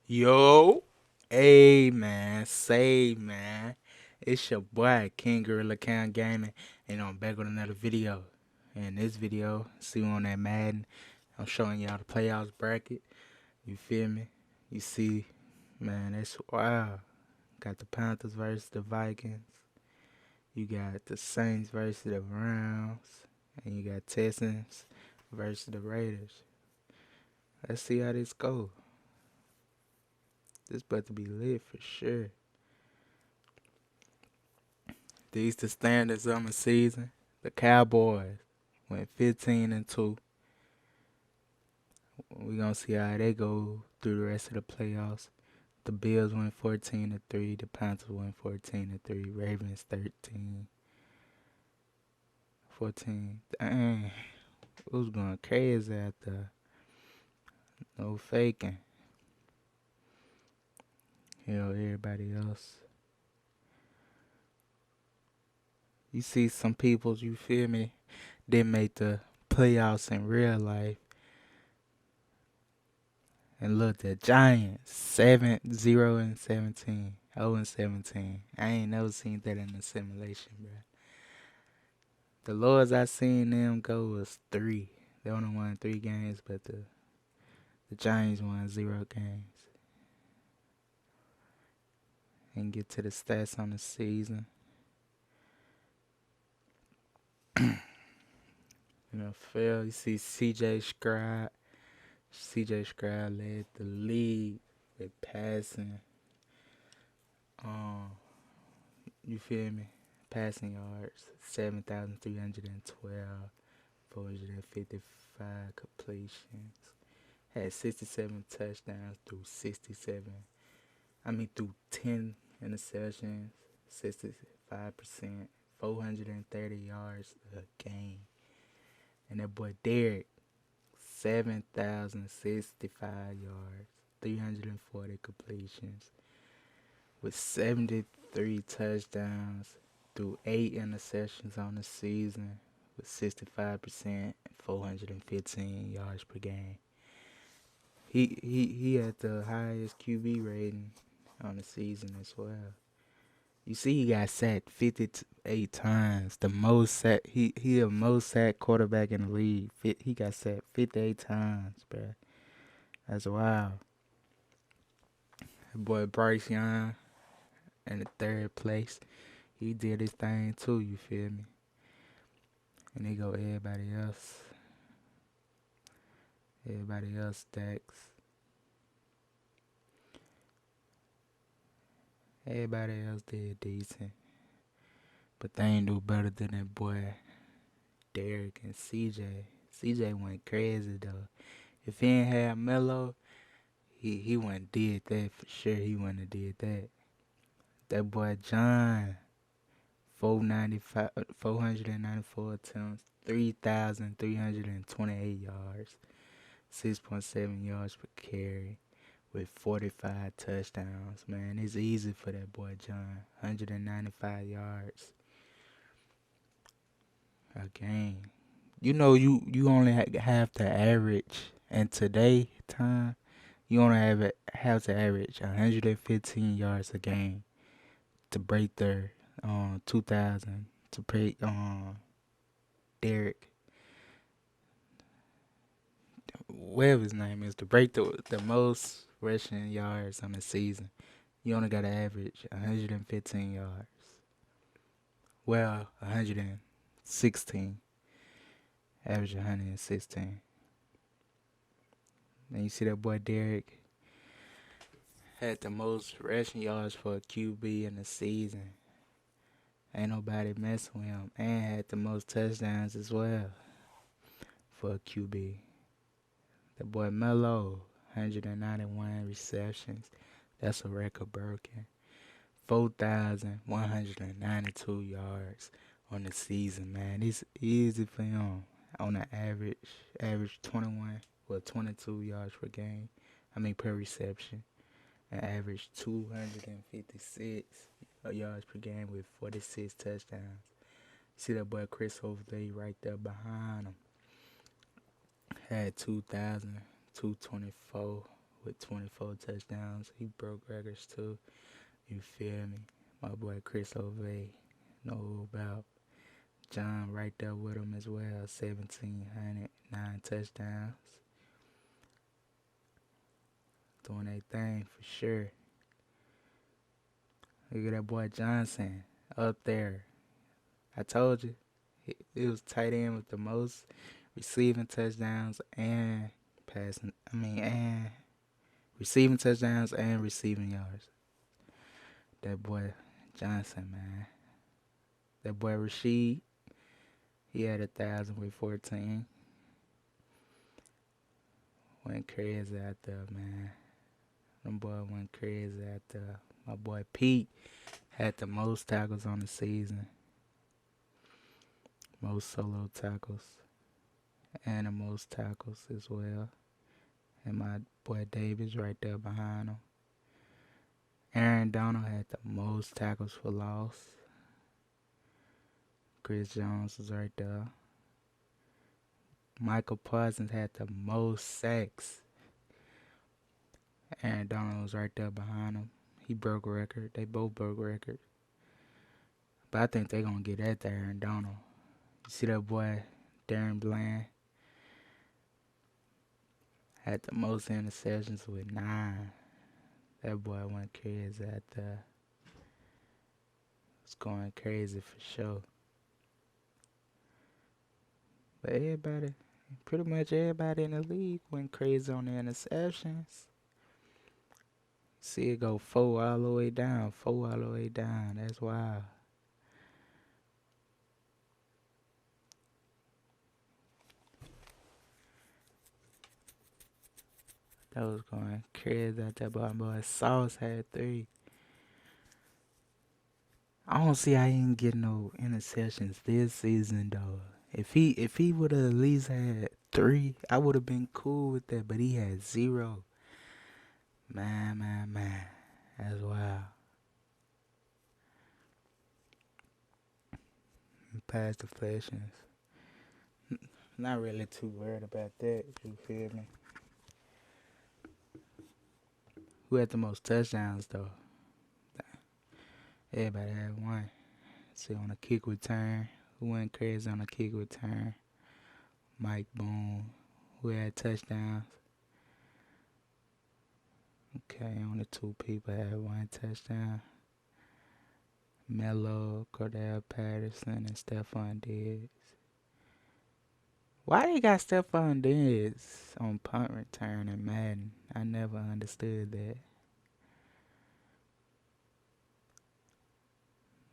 Yo, hey man, say man, it's your boy King Gorilla Count Gaming, and I'm back with another video. In this video, see you on that Madden. I'm showing y'all the playoffs bracket. You feel me? You see, man, that's wow. Got the Panthers versus the Vikings. You got the Saints versus the Browns, and you got Texans versus the Raiders. Let's see how this goes. This about to be lit for sure. These the standards of the season. The Cowboys went 15-2. We gonna see how they go through the rest of the playoffs. The Bills went 14-3. The Panthers went 14-3. Ravens 13, 14. Dang, it was going crazy out there. No faking. Hell, everybody else. You see some people, you feel me, didn't make the playoffs in real life. And look, the Giants, 7-0-17, 0-17. I ain't never seen that in a simulation, bro. The lowest I seen them go was 3. They only won 3 games, but the Giants won 0 games. And get to the stats on the season. NFL, you see CJ Scribe. CJ Scribe led the league with passing. Um, you feel me? Passing yards, 7,312, 455 completions. Had 67 touchdowns through 10 interceptions, 65%, 430 yards a game. And that boy Derrick, 7,065 yards, 340 completions, with 73 touchdowns through 8 interceptions on the season, with 65%, 415 yards per game. He had the highest QB rating on the season as well. You see, he got sacked 58 times. The most sack he the most sacked quarterback in the league. He got sacked 58 times, bro. That's wild. That boy Bryce Young in the 3rd place. He did his thing too. You feel me? And they go everybody else. Everybody else stacks. Everybody else did decent. But they ain't do better than that boy Derrick and CJ. CJ went crazy though. If he ain't had Melo, he wouldn't did that for sure. He wouldn't have did that. That boy John, 495, 494 attempts, 3,328 yards, 6.7 yards per carry, with 45 touchdowns. Man, it's easy for that boy John. 195 yards a game. You know, you only have to average, and today time, you only have to average 115 yards a game to break their 2,000 to break Derrick, whatever his name is, to break the most rushing yards on the season. You only got to average 115 yards. Well, 116. Average 116. And you see that boy Derrick had the most rushing yards for a QB in the season. Ain't nobody messing with him. And had the most touchdowns as well for a QB. The boy Melo, 191 receptions. That's a record broken. 4,192 yards on the season, man. It's easy for him on an average 22 yards per game. Per reception. An average 256 yards per game with 46 touchdowns. See that boy Chris Overday right there behind him. Had 2,224 with 24 touchdowns. He broke records too. You feel me? My boy Chris Ovey, know about John right there with him as well. 1,709 touchdowns. Doing their thing for sure. Look at that boy Johnson up there. I told you, it was tight end with the most receiving touchdowns and passing. And receiving touchdowns and receiving yards. That boy Johnson, man. That boy Rashid, he had 1,000 with 14. Went crazy out there, man. Them boy went crazy out there. My boy Pete had the most tackles on the season. Most solo tackles. And the most tackles as well. And my boy Davis right there behind him. Aaron Donald had the most tackles for loss. Chris Jones was right there. Michael Parsons had the most sacks. Aaron Donald was right there behind him. He broke a record. They both broke records. But I think they're going to get at that Aaron Donald. You see that boy, Darren Bland? Had the most interceptions with 9. That boy went crazy out there. It's going crazy for sure. But pretty much everybody in the league went crazy on the interceptions. See it go 4 all the way down. That's wild. That was going crazy out there, but my boy Sauce had 3. I don't see how he didn't get no interceptions this season though. If he would have at least had 3, I would have been cool with that. But he had 0. Man, that's wild. Pass deflections. Not really too worried about that. You feel me? Who had the most touchdowns though? Everybody had 1. See on a kick return. Who went crazy on a kick return? Mike Boone. Who had touchdowns? Okay, only 2 people had 1 touchdown. Melo, Cordell Patterson, and Stephon Diggs. Why they got Stephon Diggs on punt return in Madden? I never understood that.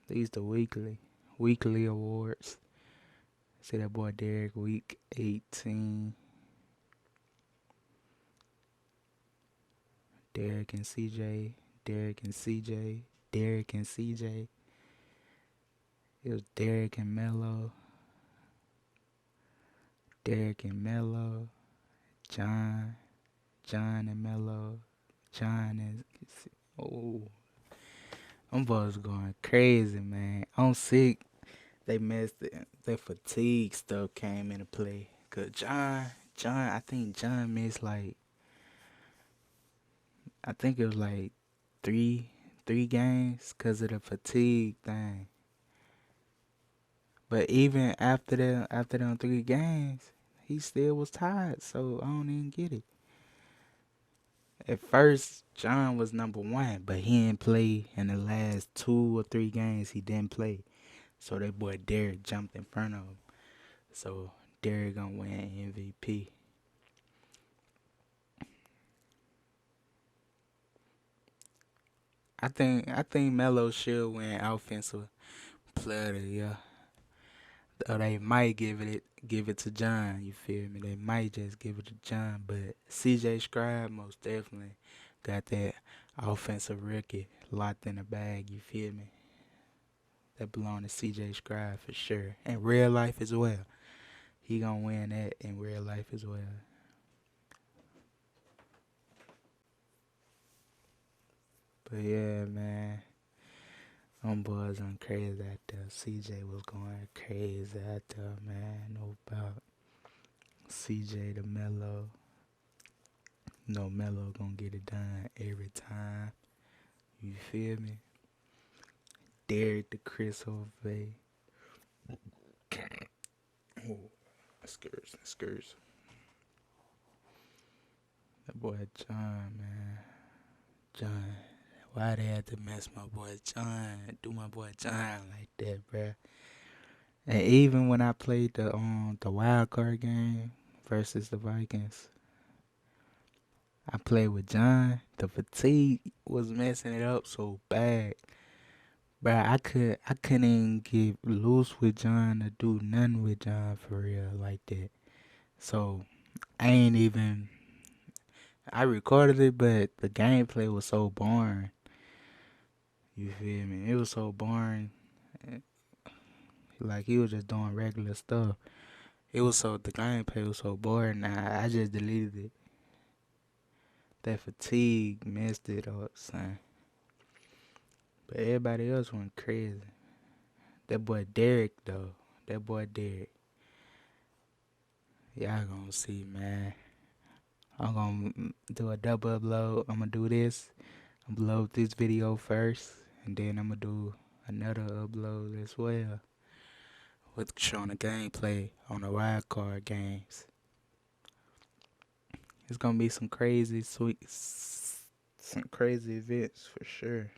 These the weekly awards. See that boy Derrick, week 18. Derrick and CJ. It was Derrick and Melo. John and Melo. Them boys going crazy, man. I'm sick. They messed it. Their fatigue stuff came into play. Cause I think John missed I think it was like three games cause of the fatigue thing. But even after them 3 games, he still was tired. So I don't even get it. At first, John was number 1, but he didn't play in the last 2 or 3 games. He didn't play. So that boy Derrick jumped in front of him. So Derrick gonna win MVP. I think Melo should win Offensive Player of the Year. Or they might give it to John. You feel me? They might just give it to John. But CJ Scribe most definitely got that offensive rookie locked in the bag. You feel me? That belong to CJ Scribe for sure. In real life as well. He gonna win that in real life as well. But yeah, man. Them boys went crazy out there. CJ was going crazy out there, man. No doubt. CJ the Mellow. No, Melo gonna get it done every time. You feel me? Derrick the Chris Ovey. Oh, skirts. That boy John, man. John. Why they had to mess my boy John? Do my boy John like that, bruh? And even when I played the wild card game versus the Vikings, I played with John. The fatigue was messing it up so bad. Bruh, I couldn't even get loose with John to do nothing with John for real like that. So I ain't even I recorded it, but the gameplay was so boring. You feel me? It was so boring. Like he was just doing regular stuff. The gameplay was so boring. I just deleted it. That fatigue messed it up, son. But everybody else went crazy. That boy Derrick though. That boy Derrick. Y'all gonna see, man. I'm gonna do a double upload. I'm gonna do this. Upload this video first, and then I'm gonna do another upload as well with showing the gameplay on the wild card games. It's gonna be some crazy some crazy events for sure.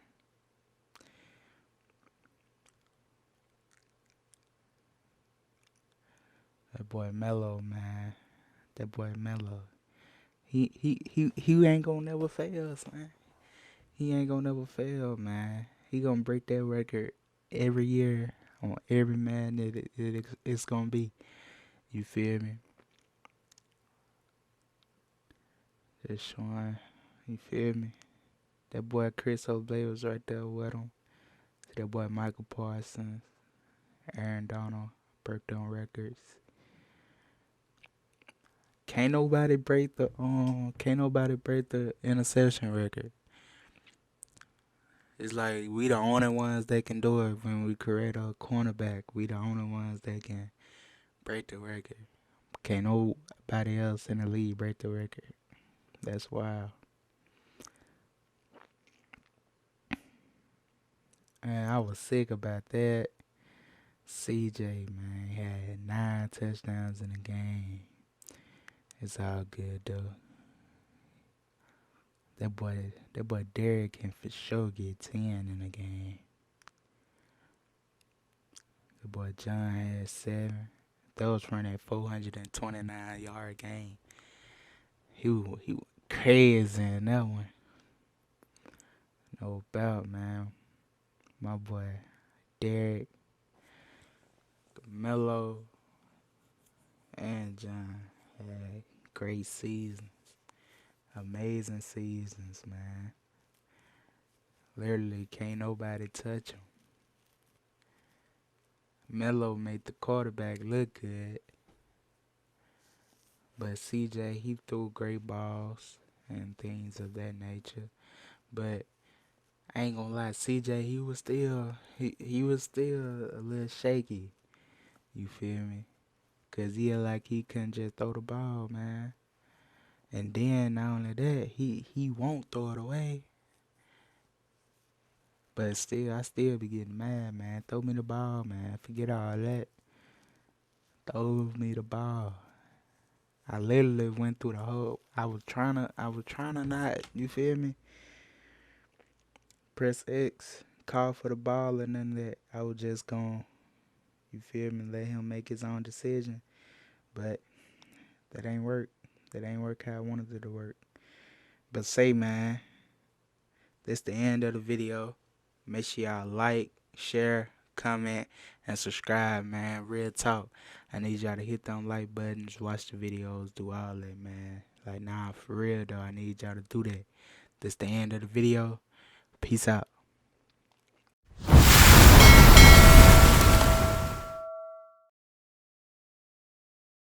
That boy Melo, man. That boy Melo. He ain't gonna never fail, man. He ain't gonna never fail, man. He gonna break that record every year on every man that it's gonna be. You feel me? Just showing. You feel me? That boy Chris O'Blay was right there with him. That boy Michael Parsons, Aaron Donald, broke down records. Can't nobody break the interception record. It's like we the only ones that can do it when we create a cornerback. We the only ones that can break the record. Can't nobody else in the league break the record. That's wild. And I was sick about that. CJ, man, had 9 touchdowns in the game. It's all good though. That boy Derrick can for sure get 10 in the game. The boy John had 7. That was from that 429-yard game. He was crazy in that one. No doubt, man. My boy Derrick, Melo, and John had great seasons. Amazing seasons, man. Literally can't nobody touch him. Melo made the quarterback look good. But CJ, he threw great balls and things of that nature. But I ain't gonna lie, CJ, he was still a little shaky. You feel me? Cause he couldn't just throw the ball, man. And then not only that, he won't throw it away. But still, I still be getting mad, man. Throw me the ball, man. Forget all that. Throw me the ball. I literally went through the whole. I was trying to not. You feel me? Press X, call for the ball, and then that. I was just gonna. You feel me? Let him make his own decision. But that ain't work. That ain't work how I wanted it to work. But say, man, this the end of the video. Make sure y'all like, share, comment, and subscribe, man. Real talk. I need y'all to hit them like buttons, watch the videos, do all that, man. Like, nah, for real, though. I need y'all to do that. This the end of the video. Peace out.